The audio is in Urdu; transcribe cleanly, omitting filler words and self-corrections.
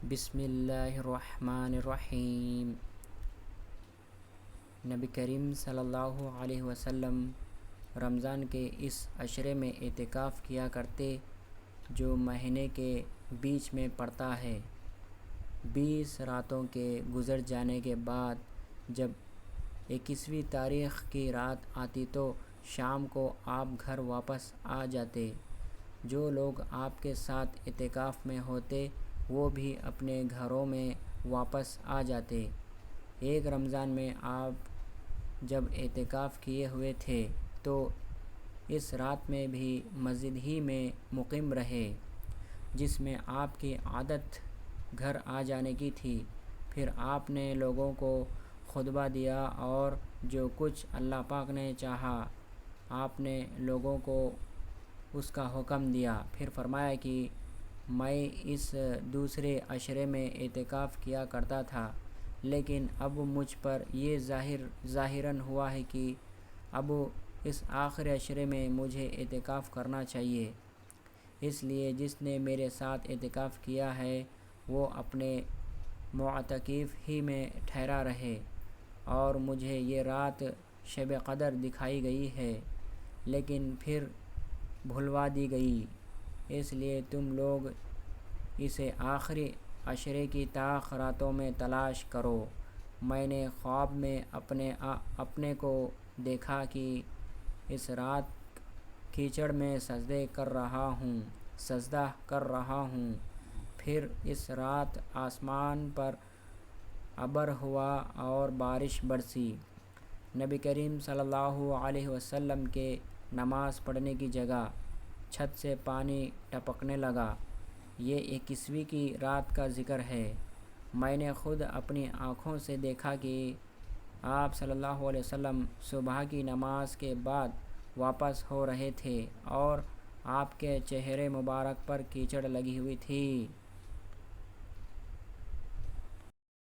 بسم اللہ الرحمن الرحیم۔ نبی کریم صلی اللہ علیہ وسلم رمضان کے اس عشرے میں اعتکاف کیا کرتے جو مہینے کے بیچ میں پڑتا ہے۔ 20 راتوں کے گزر جانے کے بعد جب 21ویں تاریخ کی رات آتی تو شام کو آپ گھر واپس آ جاتے۔ جو لوگ آپ کے ساتھ اعتکاف میں ہوتے وہ بھی اپنے گھروں میں واپس آ جاتے۔ ایک رمضان میں آپ جب اعتکاف کیے ہوئے تھے تو اس رات میں بھی مسجد ہی میں مقیم رہے جس میں آپ کی عادت گھر آ جانے کی تھی۔ پھر آپ نے لوگوں کو خطبہ دیا اور جو کچھ اللہ پاک نے چاہا آپ نے لوگوں کو اس کا حکم دیا۔ پھر فرمایا کہ میں اس دوسرے عشرے میں اعتکاف کیا کرتا تھا لیکن اب مجھ پر یہ ظاہراً ہوا ہے کہ اب اس آخری عشرے میں مجھے اعتکاف کرنا چاہیے۔ اس لیے جس نے میرے ساتھ اعتکاف کیا ہے وہ اپنے معتکف ہی میں ٹھہرا رہے۔ اور مجھے یہ رات شب قدر دکھائی گئی ہے لیکن پھر بھلوا دی گئی، اس لیے تم لوگ اسے آخری عشرے کی طاق راتوں میں تلاش کرو۔ میں نے خواب میں اپنے کو دیکھا کہ اس رات کیچڑ میں سجدہ کر رہا ہوں۔ پھر اس رات آسمان پر ابر ہوا اور بارش برسی۔ نبی کریم صلی اللہ علیہ وسلم کے نماز پڑھنے کی جگہ چھت سے پانی ٹپکنے لگا۔ یہ 21ویں کی رات کا ذکر ہے۔ میں نے خود اپنی آنکھوں سے دیکھا کہ آپ صلی اللہ علیہ وسلم صبح کی نماز کے بعد واپس ہو رہے تھے اور آپ کے چہرے مبارک پر کیچڑ لگی ہوئی تھی۔